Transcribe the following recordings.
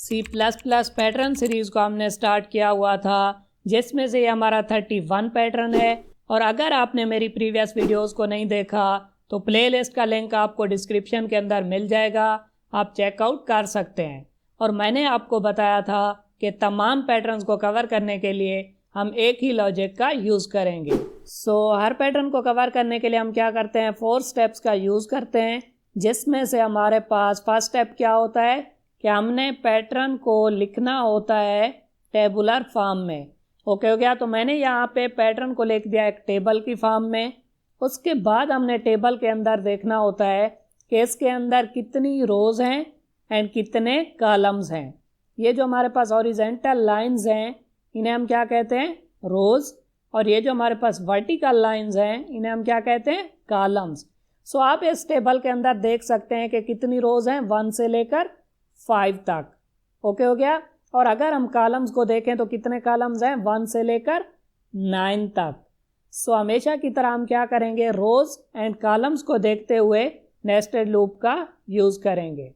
C++ pattern series को हमने start किया हुआ था, जिसमें से ये हमारा 31 पैटर्न है। और अगर आपने मेरी प्रीवियस वीडियोस को नहीं देखा तो प्लेलिस्ट का लिंक आपको डिस्क्रिप्शन के अंदर मिल जाएगा, आप चेकआउट कर सकते हैं। और मैंने आपको बताया था कि तमाम पैटर्न्स को कवर करने के लिए हम एक ही लॉजिक का यूज़ करेंगे। हर पैटर्न को कवर करने के लिए हम क्या करते हैं, 4 स्टेप्स का यूज़ करते हैं, जिसमें से हमारे पास फर्स्ट स्टेप क्या होता है कि हमने पैटर्न को लिखना होता है टेबुलर फॉर्म में। ओके हो गया। तो मैंने यहाँ पे पैटर्न को लिख दिया एक टेबल की फॉर्म में। उसके बाद हमने टेबल के अंदर देखना होता है कि इसके अंदर कितनी रोज़ हैं एंड कितने कॉलम्स हैं। ये जो हमारे पास हॉरिजॉन्टल लाइंस हैं इन्हें हम क्या कहते हैं, रोज़। और ये जो हमारे पास वर्टिकल लाइंस हैं इन्हें हम क्या कहते हैं, कॉलम्स। आप इस टेबल के अंदर देख सकते हैं कि कितनी रोज़ हैं, 1 से लेकर 5 तक। ओके हो गया। और अगर हम कॉलम्स को देखें तो कितने कॉलम्स हैं, 1 से लेकर 9 तक। हमेशा की तरह हम क्या करेंगे, रोज़ एंड कॉलम्स को देखते हुए नेस्टेड लूप का यूज़ करेंगे।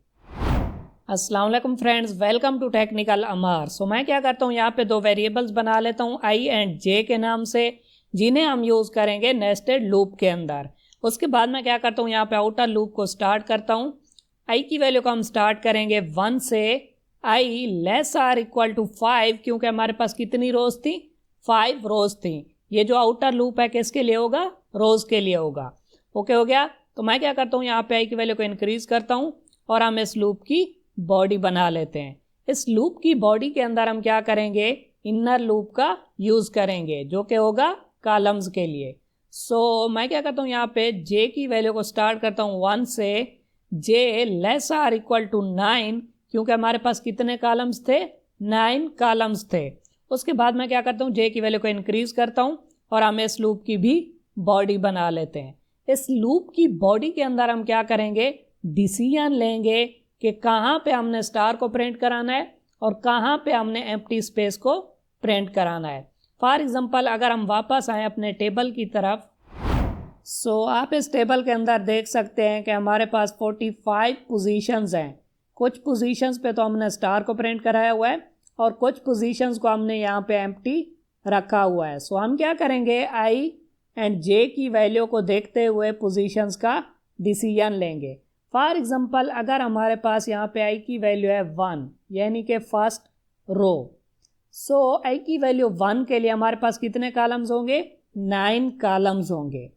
अस्सलाम वालेकुम फ्रेंड्स, वेलकम टू टेक्निकल अमार। मैं क्या करता हूँ, यहाँ पे 2 वेरिएबल्स बना लेता हूँ i एंड j के नाम से, जिन्हें हम यूज़ करेंगे नेस्टेड लूप के अंदर। उसके बाद मैं क्या करता हूँ, यहाँ पे आउटर लूप को स्टार्ट करता हूँ। i की वैल्यू को हम स्टार्ट करेंगे 1 से i less or equal to 5, क्योंकि हमारे पास कितनी रोज़ थी, 5 रोज़ थी। ये जो आउटर लूप है किसके लिए होगा, रोज़ के लिए होगा। ओके हो गया। तो मैं क्या करता हूँ, यहाँ पे i की वैल्यू को इंक्रीज़ करता हूँ और हम इस लूप की बॉडी बना लेते हैं। इस लूप की बॉडी के अंदर हम क्या करेंगे, इनर लूप का यूज़ करेंगे, जो कि होगा कॉलम्स के लिए। मैं क्या करता हूँ, यहाँ पे j की वैल्यू को स्टार्ट करता हूँ 1 से j less or equal to 9, क्योंकि हमारे पास कितने कॉलम्स थे, 9 कॉलम्स थे। उसके बाद मैं क्या करता हूँ, j की वैल्यू को इंक्रीज़ करता हूँ और हम इस लूप की भी बॉडी बना लेते हैं। इस लूप की बॉडी के अंदर हम क्या करेंगे, डिसीजन लेंगे कि कहाँ पे हमने स्टार को प्रिंट कराना है और कहाँ पे हमने एम्प्टी स्पेस को प्रिंट कराना है। फॉर एग्जांपल अगर हम वापस आए अपने टेबल की तरफ, आप इस टेबल के अंदर देख सकते हैं कि हमारे पास 45 पोजीशंस हैं। कुछ पोजीशंस पे तो हमने स्टार को प्रिंट कराया हुआ है और कुछ पोजीशंस को हमने यहाँ पे एम्प्टी रखा हुआ है। हम क्या करेंगे, i एंड j की वैल्यू को देखते हुए पोजीशंस का डिसीजन लेंगे। फॉर एग्जांपल अगर हमारे पास यहाँ पे i की वैल्यू है 1, यानी कि फर्स्ट रो, i की वैल्यू 1 के लिए हमारे पास कितने कॉलम्स होंगे, 9 कॉलम्स होंगे।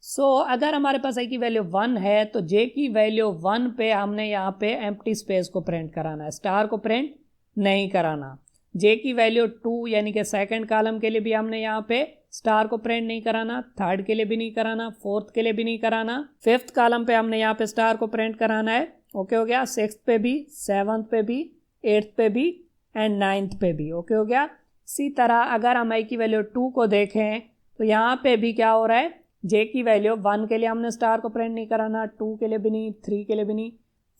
अगर हमारे पास i की वैल्यू 1 है तो j की वैल्यू 1 पे हमने यहाँ पे एम्प्टी स्पेस को प्रिंट कराना है, स्टार को प्रिंट नहीं कराना। j की वैल्यू 2 यानी कि सेकंड कॉलम के लिए भी हमने यहाँ पे स्टार को प्रिंट नहीं कराना, थर्ड के लिए भी नहीं कराना, फोर्थ के लिए भी नहीं कराना, फिफ्थ कॉलम पे हमने यहाँ पे स्टार को प्रिंट कराना है। ओके हो गया। सिक्स्थ पे भी, सेवंथ पे भी, एट्थ पे भी एंड 9th पे भी। ओके हो गया। इसी तरह अगर हम i की वैल्यू 2 को देखें तो यहाँ पे भी क्या हो रहा है, j की वैल्यू 1 के लिए हमने स्टार को प्रिंट नहीं कराना, 2 के लिए भी नहीं, 3 के लिए भी नहीं,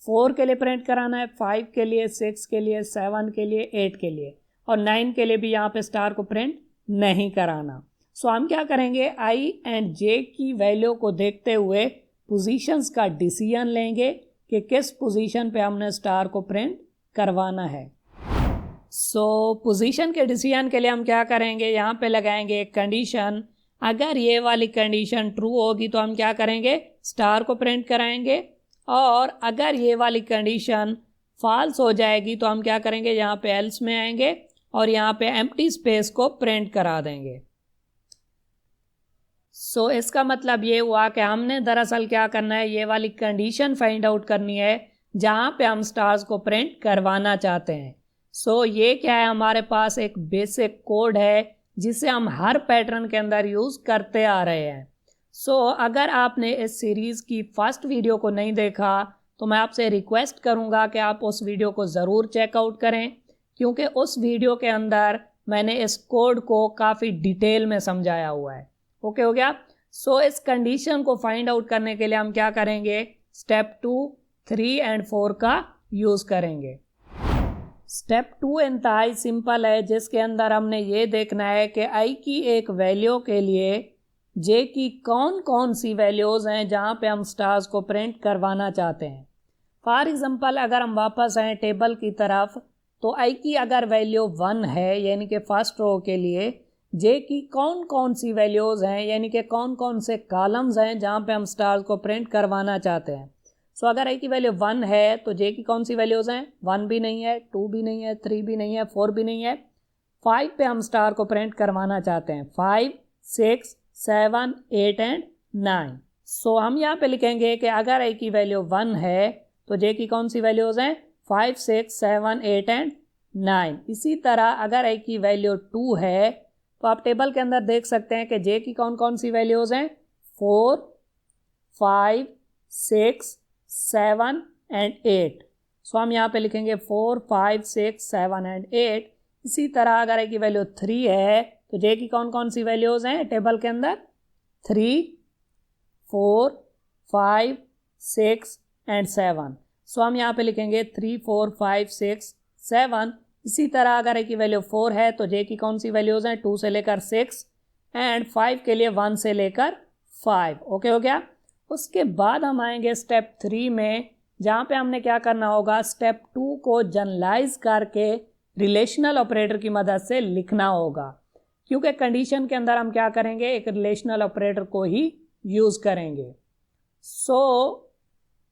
4 के लिए प्रिंट कराना है, 5 के लिए, 6 के लिए, 7 के लिए, 8 के लिए और 9 के लिए भी यहाँ पे स्टार को प्रिंट नहीं कराना। हम क्या करेंगे, i एंड j की वैल्यू को देखते हुए पोजीशंस का डिसीजन लेंगे कि किस पोजीशन पे हमने स्टार को प्रिंट करवाना है। पोजीशन के डिसीजन के लिए हम क्या करेंगे, यहाँ पे लगाएंगे एक कंडीशन। अगर ये वाली कंडीशन ट्रू होगी तो हम क्या करेंगे, स्टार को प्रिंट कराएंगे, और अगर ये वाली कंडीशन फॉल्स हो जाएगी तो हम क्या करेंगे, यहाँ पे एल्स में आएंगे और यहाँ पे एम्प्टी स्पेस को प्रिंट करा देंगे। इसका मतलब ये हुआ कि हमने दरअसल क्या करना है, ये वाली कंडीशन फाइंड आउट करनी है जहाँ पे हम स्टार्स को प्रिंट करवाना चाहते हैं। ये क्या है, हमारे पास एक बेसिक कोड है जिसे हम हर पैटर्न के अंदर यूज़ करते आ रहे हैं। अगर आपने इस सीरीज़ की फर्स्ट वीडियो को नहीं देखा तो मैं आपसे रिक्वेस्ट करूँगा कि आप उस वीडियो को ज़रूर चेकआउट करें, क्योंकि उस वीडियो के अंदर मैंने इस कोड को काफ़ी डिटेल में समझाया हुआ है। ओके हो गया। इस कंडीशन को फाइंड आउट करने के लिए हम क्या करेंगे, स्टेप 2, 3 एंड 4 का यूज़ करेंगे। स्टेप 2 इंतहाई सिंपल है, जिसके अंदर हमने ये देखना है कि i की एक वैल्यू के लिए j की कौन कौन सी वैल्यूज़ हैं जहाँ पे हम स्टार्स को प्रिंट करवाना चाहते हैं। फॉर एग्जांपल अगर हम वापस आएँ टेबल की तरफ तो आई की अगर वैल्यू 1 है यानी कि फर्स्ट रो के लिए जे की कौन कौन सी वैल्यूज़ हैं यानी कि कौन कौन से कॉलम्स हैं जहाँ पे हम स्टार्स को प्रिंट करवाना चाहते हैं। सो अगर आई की वैल्यू 1 है तो जे की कौन सी वैल्यूज़ हैं, 1 भी नहीं है, 2 भी नहीं है, 3 भी नहीं है, 4 भी नहीं है, 5 पे हम स्टार को प्रिंट करवाना चाहते हैं, 5, 6, 7, 8 एंड 9। सो हम यहाँ पे लिखेंगे कि अगर आई की वैल्यू 1 है तो जे की कौन सी वैल्यूज़ हैं, 5, 6, 7, 8 एंड 9। इसी तरह अगर आई की वैल्यू 2 है तो आप टेबल के अंदर देख सकते हैं कि जे की कौन कौन सी वैल्यूज़ हैं, 4, 5, 6, 7 एंड 8। सो हम यहाँ पे लिखेंगे 4, 5, 6, 7 एंड 8। इसी तरह अगर आई की वैल्यू 3 है तो जे की कौन कौन सी वैल्यूज़ हैं टेबल के अंदर, 3, 4, 5, 6 एंड 7। सो हम यहाँ पे लिखेंगे 3, 4, 5, 6, 7। इसी तरह अगर आई की वैल्यू 4 है तो जे की कौन सी वैल्यूज़ हैं, 2 से लेकर 6 एंड 5 के लिए 1 से लेकर 5। ओके हो गया। उसके बाद हम आएंगे स्टेप 3 में, जहाँ पे हमने क्या करना होगा, स्टेप 2 को जनरलाइज करके रिलेशनल ऑपरेटर की मदद से लिखना होगा, क्योंकि कंडीशन के अंदर हम क्या करेंगे, एक रिलेशनल ऑपरेटर को ही यूज़ करेंगे। सो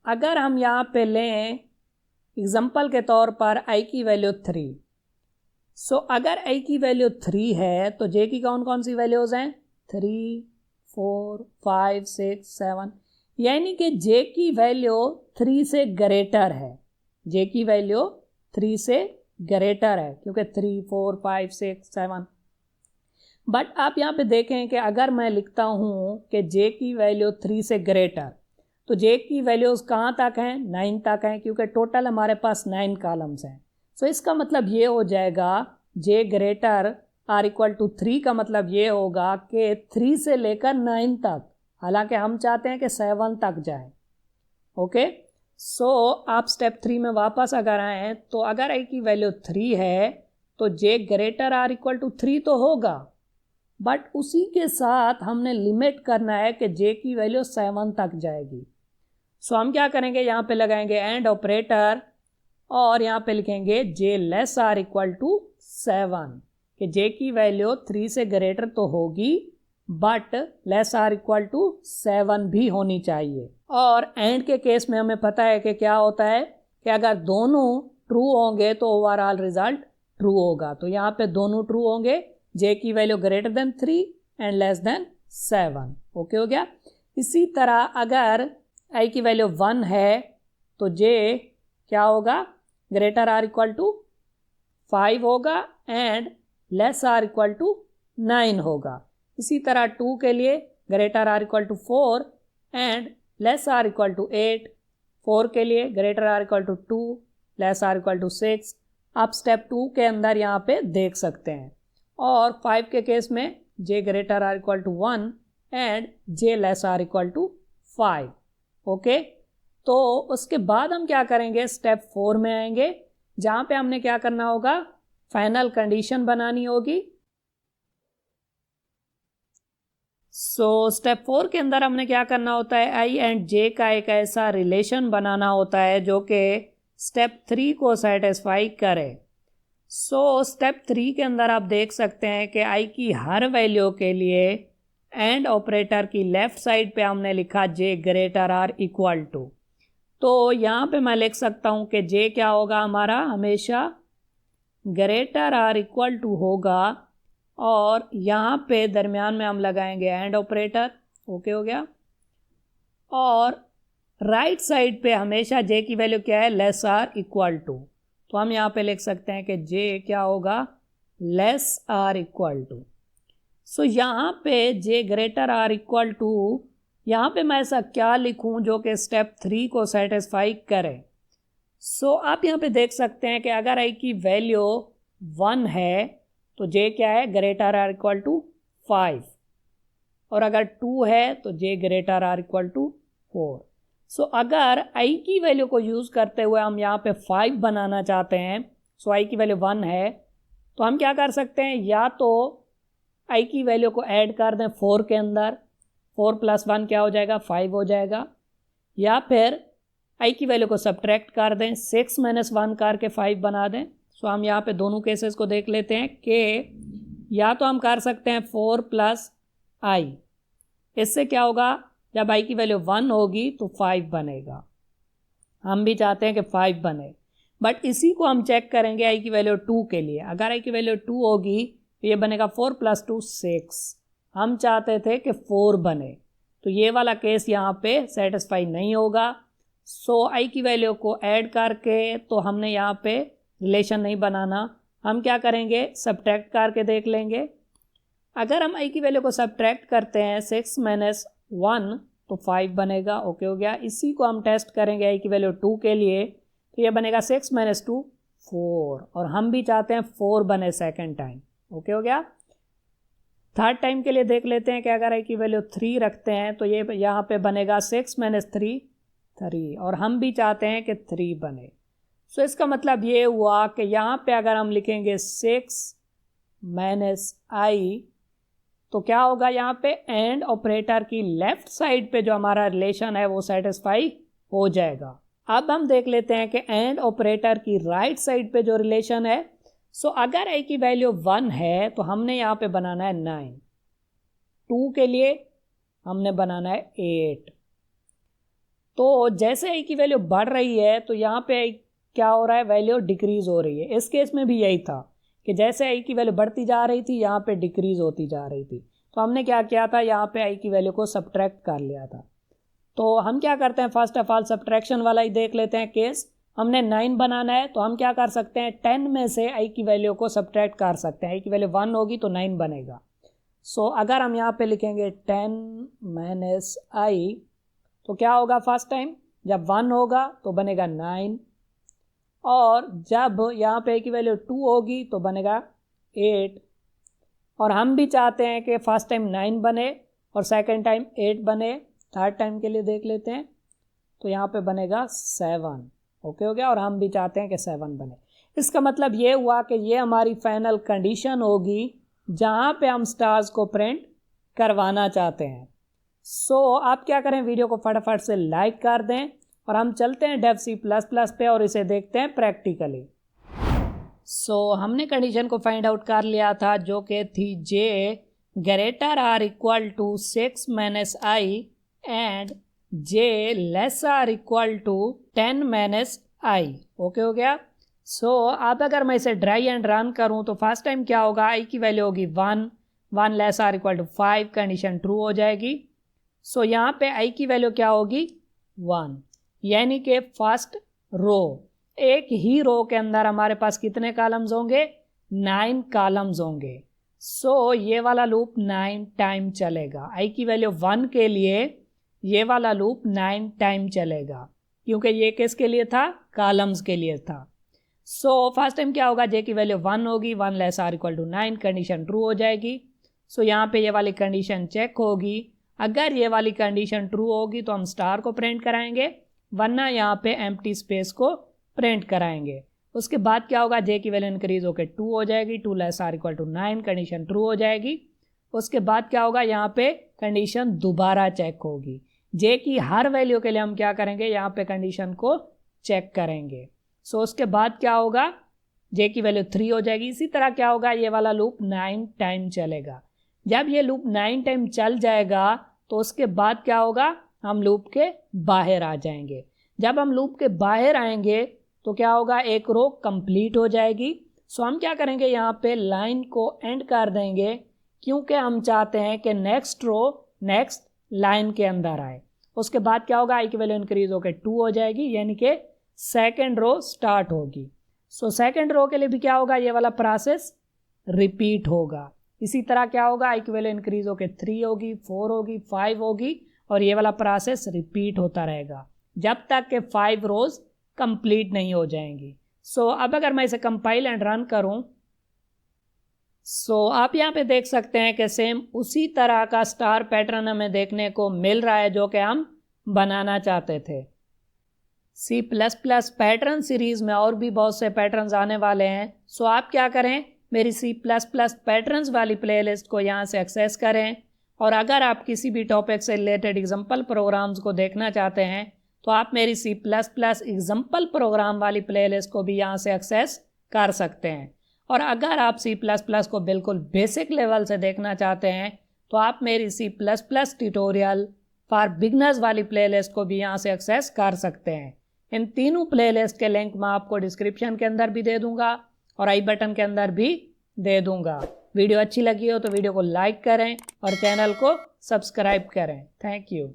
अगर हम यहाँ पे लें एग्जाम्पल के तौर पर आई की वैल्यू 3। सो अगर आई की वैल्यू 3 है तो जे की कौन कौन सी वैल्यूज़ हैं, 3, 4, 5, 6, 7, यानी कि जे की वैल्यू 3 से ग्रेटर है, जे की वैल्यू 3 से ग्रेटर है, क्योंकि 3, 4, 5, 6, 7। बट आप यहाँ पे देखें कि अगर मैं लिखता हूँ कि जे की वैल्यू 3 से ग्रेटर, तो जे की वैल्यूज़ कहाँ तक हैं, 9 तक हैं, क्योंकि टोटल हमारे पास 9 कॉलम्स हैं। सो इसका मतलब ये हो जाएगा जे ग्रेटर आर इक्वल टू 3 का मतलब ये होगा कि 3 से लेकर 9 तक, हालांकि हम चाहते हैं कि 7 तक जाए। ओके, सो आप स्टेप 3 में वापस अगर आएँ तो अगर आई की वैल्यू 3 है तो जे ग्रेटर आर इक्वल टू 3 तो होगा, बट उसी के साथ हमने लिमिट करना है कि जे की वैल्यू 7 तक जाएगी। सो हम क्या करेंगे, यहाँ पे लगाएंगे एंड ऑपरेटर और यहाँ पे लिखेंगे जे लेस आर इक्वल टू 7, कि जे की वैल्यू 3 से ग्रेटर तो होगी but less or equal to 7 भी होनी चाहिए। और एंड के केस में हमें पता है कि क्या होता है कि अगर दोनों ट्रू होंगे तो ओवरऑल रिजल्ट ट्रू होगा। तो यहाँ पे दोनों ट्रू होंगे, जे की value greater than 3 and less than 7। Okay हो गया। इसी तरह अगर आई की वैल्यू 1 है तो जे क्या होगा, ग्रेटर आर इक्वल टू 5 होगा and less or equal to 9 होगा। इसी तरह 2 के लिए greater or equal to 4 and less or equal to 8, 4 के लिए greater or equal to 2, less or equal to 6। आप स्टेप 2 के अंदर यहाँ पे देख सकते हैं। और 5 के केस में J greater or equal to 1 and J less or equal to 5। Okay, तो उसके बाद हम क्या करेंगे, स्टेप 4 में आएंगे, जहाँ पे हमने क्या करना होगा, फाइनल कंडीशन बनानी होगी। सो स्टेप 4 के अंदर हमने क्या करना होता है, आई एंड जे का एक ऐसा रिलेशन बनाना होता है जो कि स्टेप 3 को सेटिस्फाई करे। सो स्टेप 3 के अंदर आप देख सकते हैं कि आई की हर वैल्यू के लिए एंड ऑपरेटर की लेफ्ट साइड पे हमने लिखा जे ग्रेटर आर इक्वल टू। तो यहाँ पे मैं लिख सकता हूँ कि जे क्या होगा हमारा, हमेशा ग्रेटर आर इक्वल टू होगा, और यहाँ पे दरमियान में हम लगाएंगे एंड ऑपरेटर। ओके हो गया। और राइट साइड पे हमेशा जे की वैल्यू क्या है, लेस आर इक्वल टू। तो हम यहाँ पे लिख सकते हैं कि जे क्या होगा, लेस आर इक्वल टू। सो यहाँ पे जे ग्रेटर आर इक्वल टू, यहाँ पे मैं ऐसा क्या लिखूँ जो कि स्टेप 3 को सेटिस्फाई करे। सो आप यहाँ पे देख सकते हैं कि अगर आई की वैल्यू 1 है तो जे क्या है, ग्रेटर आर इक्वल टू 5, और अगर 2 है तो जे ग्रेटर आर इक्वल टू 4। सो अगर आई की वैल्यू को यूज़ करते हुए हम यहाँ पे 5 बनाना चाहते हैं, सो आई की वैल्यू 1 है, तो हम क्या कर सकते हैं, या तो आई की वैल्यू को ऐड कर दें 4 के अंदर, 4 + 1 क्या हो जाएगा, 5 हो जाएगा, या फिर आई की वैल्यू को सब्ट्रैक्ट कर दें, 6 - 1 करके 5 बना दें, सो हम यहाँ पे दोनों केसेस को देख लेते हैं कि या तो हम कर सकते हैं 4 + i। इससे क्या होगा, जब i की वैल्यू 1 होगी तो 5 बनेगा। हम भी चाहते हैं कि 5 बने, बट इसी को हम चेक करेंगे i की वैल्यू 2 के लिए। अगर i की वैल्यू 2 होगी तो ये बनेगा 4 + 2 6। हम चाहते थे कि 4 बने, तो ये वाला केस यहाँ पे सेटिस्फाई नहीं होगा। सो i की वैल्यू को ऐड करके तो हमने यहाँ पे रिलेशन नहीं बनाना। हम क्या करेंगे, सब्ट्रैक्ट करके देख लेंगे। अगर हम i की वैल्यू को सब्ट्रैक्ट करते हैं 6 - 1 तो 5 बनेगा। ओके हो गया। इसी को हम टेस्ट करेंगे i की वैल्यू 2 के लिए, तो ये बनेगा 6 - 2 4, और हम भी चाहते हैं 4 बने सेकेंड टाइम। ओके हो गया। थर्ड टाइम के लिए देख लेते हैं कि अगर i की वैल्यू 3 रखते हैं तो ये यहाँ पे बनेगा 6 - 3 3, और हम भी चाहते हैं कि 3 बने। सो इसका मतलब ये हुआ कि यहाँ पे अगर हम लिखेंगे 6 - i तो क्या होगा, यहाँ पे एंड ऑपरेटर की लेफ्ट साइड पे जो हमारा रिलेशन है वो सेटिस्फाई हो जाएगा। अब हम देख लेते हैं कि एंड ऑपरेटर की राइट साइड पे जो रिलेशन है, सो अगर i की वैल्यू 1 है तो हमने यहाँ पे बनाना है 9, 2 के लिए हमने बनाना है 8। तो जैसे i की वैल्यू बढ़ रही है तो यहाँ पे क्या हो रहा है, वैल्यू डिक्रीज हो रही है। इस केस में भी यही था कि जैसे i की वैल्यू बढ़ती जा रही थी यहाँ पे डिक्रीज होती जा रही थी। तो हमने क्या किया था, यहाँ पे i की वैल्यू को सब्ट्रैक्ट कर लिया था। तो हम क्या करते हैं, फर्स्ट ऑफ ऑल सब्ट्रैक्शन वाला ही देख लेते हैं केस। हमने 9 बनाना है तो हम क्या कर सकते हैं, 10 में से i की वैल्यू को सब्ट्रैक्ट कर सकते हैं। i की वैल्यू 1 होगी तो 9 बनेगा। सो अगर हम यहाँ पे लिखेंगे 10 - i तो क्या होगा, फर्स्ट टाइम जब 1 होगा तो बनेगा 9, और जब यहाँ पे की वैल्यू 2 होगी तो बनेगा 8, और हम भी चाहते हैं कि फर्स्ट टाइम 9 बने और सेकंड टाइम 8 बने। थर्ड टाइम के लिए देख लेते हैं तो यहाँ पे बनेगा 7। ओके हो गया। और हम भी चाहते हैं कि 7 बने। इसका मतलब ये हुआ कि ये हमारी फाइनल कंडीशन होगी जहाँ पे हम स्टार्स को प्रिंट करवाना चाहते हैं। सो आप क्या करें, वीडियो को फटाफट से लाइक कर दें और हम चलते हैं डेव C++ पे और इसे देखते हैं प्रैक्टिकली। सो हमने कंडीशन को फाइंड आउट कर लिया था जो कि थी j greater or equal to 6 - i and j less or equal to 10 - i। Okay हो गया। सो अब अगर मैं इसे ड्राई एंड रन करूं तो फर्स्ट टाइम क्या होगा, i की वैल्यू होगी 1, 1 less or equal to 5, condition true हो जाएगी। सो यहाँ पे i की वैल्यू क्या होगी, 1, यानी कि फर्स्ट रो, एक ही रो के अंदर हमारे पास कितने कॉलम्स होंगे, 9 कॉलम्स होंगे। सो ये वाला लूप 9 टाइम चलेगा। i की वैल्यू 1 के लिए ये वाला लूप 9 टाइम चलेगा, क्योंकि ये किसके लिए था, कॉलम्स के लिए था। सो फर्स्ट टाइम क्या होगा, j की वैल्यू 1 होगी, 1 less or equal to 9, condition true हो जाएगी। सो यहाँ पे ये वाली कंडीशन चेक होगी। अगर ये वाली कंडीशन ट्रू होगी तो हम स्टार को प्रिंट कराएंगे, वरना यहाँ पे एम्प्टी स्पेस को प्रिंट कराएंगे। उसके बाद क्या होगा, j की वैल्यू इंक्रीज होकर 2 हो जाएगी, 2 less or equal to 9, condition true हो जाएगी। उसके बाद क्या होगा, यहाँ पे कंडीशन दोबारा चेक होगी। j की हर वैल्यू के लिए हम क्या करेंगे, यहाँ पे कंडीशन को चेक करेंगे। सो उसके बाद क्या होगा, j की वैल्यू 3 हो जाएगी। इसी तरह क्या होगा, ये वाला लूप 9 टाइम चलेगा। जब ये लूप 9 टाइम चल जाएगा तो उसके बाद क्या होगा, हम लूप के बाहर आ जाएंगे। जब हम लूप के बाहर आएंगे तो क्या होगा, एक रो कंप्लीट हो जाएगी। सो हम क्या करेंगे, यहाँ पे लाइन को एंड कर देंगे, क्योंकि हम चाहते हैं कि नेक्स्ट रो नेक्स्ट लाइन के अंदर आए। उसके बाद क्या होगा, i की वैल्यू इंक्रीज होकर 2 हो जाएगी, यानी कि सेकेंड रो स्टार्ट होगी। सो सेकेंड रो के लिए भी क्या होगा, ये वाला प्रोसेस रिपीट होगा। इसी तरह क्या होगा, i की वैल्यू इंक्रीज होकर 3 होगी, 4 होगी, 5 होगी, और ये वाला प्रोसेस रिपीट होता रहेगा जब तक कि 5 रोज कंप्लीट नहीं हो जाएंगी। सो अब अगर मैं इसे कंपाइल एंड रन करूं, सो आप यहाँ पे देख सकते हैं कि सेम उसी तरह का स्टार पैटर्न हमें देखने को मिल रहा है जो कि हम बनाना चाहते थे। C++ पैटर्न सीरीज में और भी बहुत से पैटर्न्स आने वाले हैं। सो आप क्या करें, मेरी C++ पैटर्न्स वाली प्लेलिस्ट को यहाँ से एक्सेस करें, और अगर आप किसी भी टॉपिक से रिलेटेड एग्जाम्पल प्रोग्राम्स को देखना चाहते हैं तो आप मेरी C++ एग्जाम्पल प्रोग्राम वाली प्लेलिस्ट को भी यहाँ से एक्सेस कर सकते हैं। और अगर आप C++ को बिल्कुल बेसिक लेवल से देखना चाहते हैं तो आप मेरी C++ ट्यूटोरियल फॉर बिगनर्स वाली प्लेलिस्ट को भी यहाँ से एक्सेस कर सकते हैं। इन तीनों प्लेलिस्ट के लिंक मैं आपको डिस्क्रिप्शन के अंदर भी दे दूंगा और आई बटन के अंदर भी दे दूंगा। वीडियो अच्छी लगी हो तो वीडियो को लाइक करें और चैनल को सब्सक्राइब करें। Thank you.